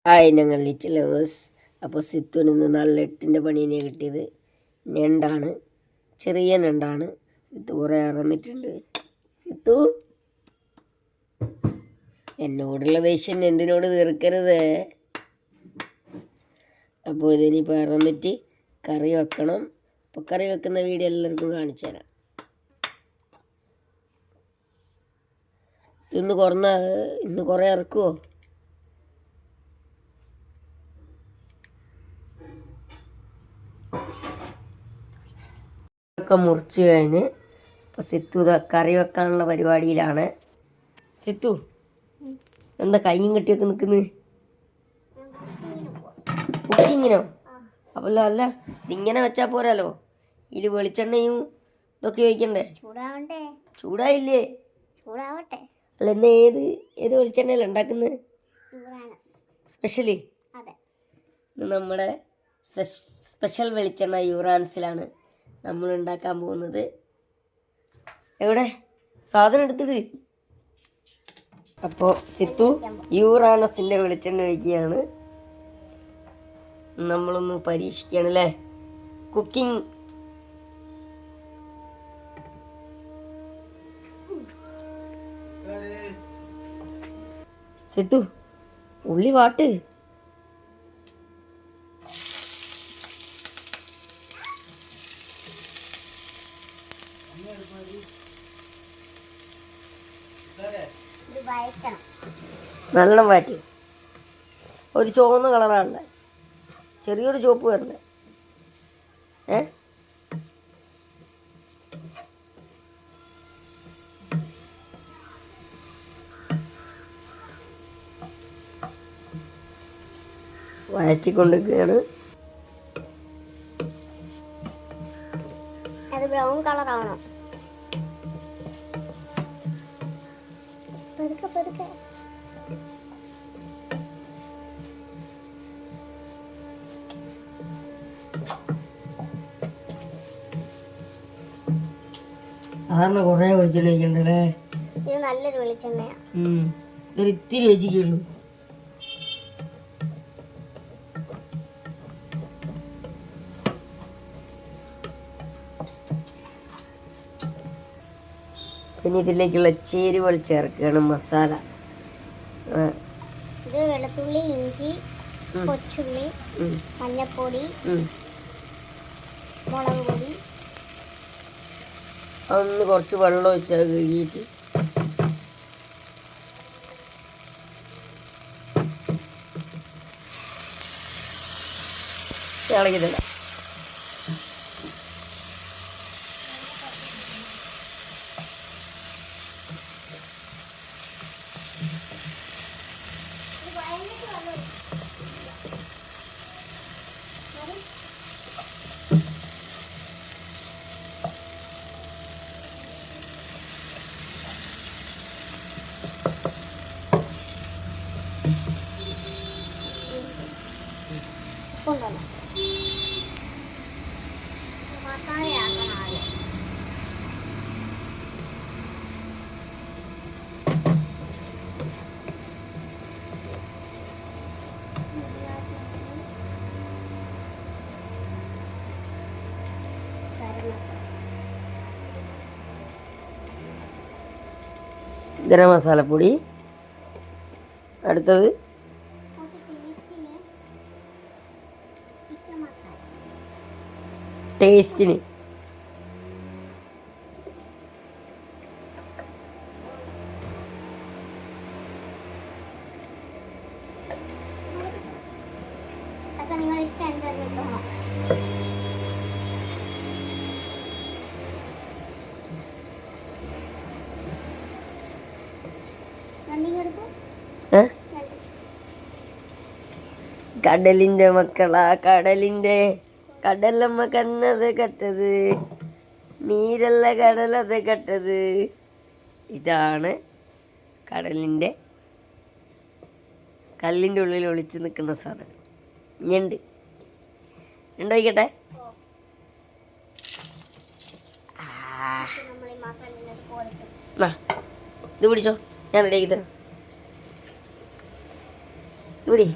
Hi, ഞങ്ങൾ little lovers. അപ്പോൾ സിത്തുവിന് ഇന്ന് നല്ല 8ൻ്റെ പണീനെ കിട്ടിയത്. ഞണ്ടാണ്, ചെറിയ ഞണ്ടാണ്. സിത്തു കുറേ ഇറന്നിട്ടുണ്ട്. സിത്തു, എന്നോടുള്ള ദേഷ്യം ഞണ്ടിനോട് തീർക്കരുത്. അപ്പോൾ ഇതിനിപ്പോൾ ഇറന്നിട്ട് കറി വെക്കണം. അപ്പോൾ കറി വെക്കുന്ന വീഡിയോ എല്ലാവർക്കും കാണിച്ചു തരാം. ഇന്ന് കുറേ ഇറക്കുമോ? ഒക്കെ മുറിച്ച് കഴിഞ്ഞ് ഇപ്പോൾ സിത്തു കറി വെക്കാനുള്ള പരിപാടിയിലാണ്. സിത്തു, എന്താ കയ്യും കെട്ടിയൊക്കെ നിൽക്കുന്നത്? കുക്കിങ്ങിനോ? അപ്പോൾ അല്ല, ഇതിങ്ങനെ വെച്ചാൽ പോരാലോ. ഇതിൽ വെളിച്ചെണ്ണയും ഇതൊക്കെ ഒഴിക്കണ്ടേ? ചൂടായില്ലേ? അല്ല, ഇന്ന് ഏത് വെളിച്ചെണ്ണയല്ല ഉണ്ടാക്കുന്നത്? സ്പെഷ്യലി ഇന്ന് നമ്മുടെ സ്പെഷ്യൽ വെളിച്ചെണ്ണ യൂറാൻസിലാണ് നമ്മൾ ഉണ്ടാക്കാൻ പോകുന്നത്. എവിടെ സാധനം എടുത്തിട്ട്? അപ്പോൾ സിത്തു യൂറാനസിൻ്റെ വെളിച്ചെണ്ണ വയ്ക്കുകയാണ്. നമ്മളൊന്ന് പരീക്ഷിക്കുകയാണ് അല്ലേ, കുക്കിംഗ്. സിത്തു, ഉള്ളി വാട്ട്. നല്ലോണം വാറ്റി. ഒരു ചുവന്ന കളറാണ്, ചെറിയൊരു ചുവപ്പ് വരണ്ടേ? വഴച്ചിക്കൊണ്ടിരിക്കുകയാണ്. അത് ബ്രൗൺ കളറാണോ? പതുക്കെ സാധാരണ കുറേ വെളിച്ചെണ്ണ ഒഴിക്കണ്ടല്ലേ? ഇത് നല്ലൊരു വെളിച്ചെണ്ണയാ. ഇതൊരു ഇത്തിരി വെച്ചിട്ടുള്ളൂ. പിന്നെ ഇതിലേക്കുള്ള ചേരുവകൾ ചേർക്കുകയാണ്. മസാല, ഇത് വെളുത്തുള്ളി, ഇഞ്ചി, കൊച്ചുള്ളി, മഞ്ഞപ്പൊടി, മുളക് പൊടി. അതൊന്ന് കുറച്ച് വെള്ളം ഒഴിച്ചാൽ കഴുകിയിട്ട് ഇളകിയിട്ടില്ല. ഗരം മസാലപ്പൊടി. അടുത്തത് ടേസ്റ്റിന് കടലിൻ്റെ മക്കളാ, കടലമ്മ കണ്ണത് കെട്ടത്, നീരല്ല കടലത് കെട്ടത്. ഇതാണ് കടലിൻ്റെ കല്ലിൻ്റെ ഉള്ളിൽ ഒളിച്ച് നിൽക്കുന്ന സാധനം, ഞണ്ട്. ഞണ്ടോയിക്കട്ടെ. ഇത് പിടിച്ചോ, ഞാൻ റെഡിയാക്കി തരാം. ഇവിടെ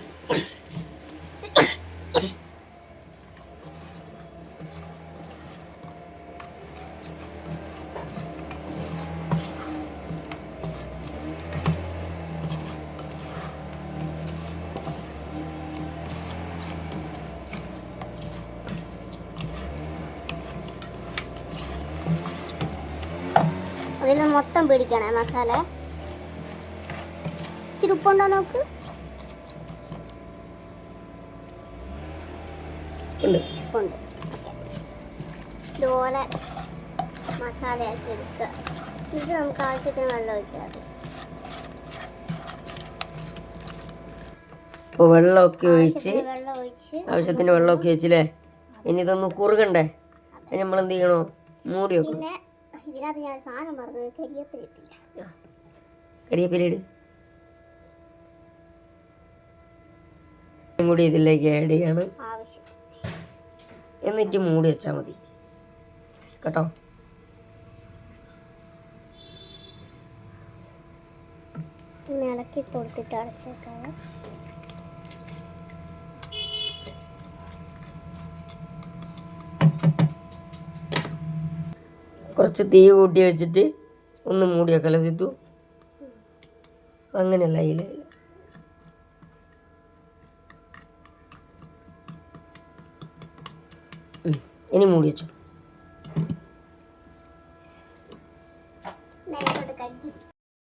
അതിൽ മൊത്തം പിടിക്കണേ മസാല. ഇച്ചിരി ഉപ്പുണ്ടോ നോക്ക്. ഉപ്പുണ്ട്. ഇതുപോലെ മസാലയാക്കി എടുക്കുക. ഇത് നമുക്ക് ആവശ്യത്തിന് വെള്ളം ഒഴിച്ചാൽ മതി. ഇപ്പോൾ വെള്ളമൊക്കെ ഒഴിച്ച് വെള്ളം ഒഴിച്ച് ആവശ്യത്തിന് വെള്ളമൊക്കെ ഒഴിച്ചില്ലേ. ഇനി ഇതൊന്ന് കുറുകണ്ടേ, അതിന് നമ്മൾ എന്ത് ചെയ്യണോ, മൂടി വെക്കും. പിന്നെ ഇതിനകത്ത് ഞാൻ സാധനം പറഞ്ഞു, കരിയേപ്പില ഇട്ടില്ല. കരിയേപ്പില ഇട് കൂടി ഇതിലേക്ക് ആഡ് ചെയ്യാണ്. ആവശ്യം. എന്നിട്ട് മൂടി വെച്ചാൽ മതി കേട്ടോ. ഇളക്കി കൊടുത്തിട്ട് അടച്ചേക്കാം. കുറച്ച് തീ കൂട്ടി വെച്ചിട്ട് ഒന്ന് മൂടി വെക്കല സിത്തു. അങ്ങനെയല്ല ഇല്ല ഇനി മൂടി വെച്ചു.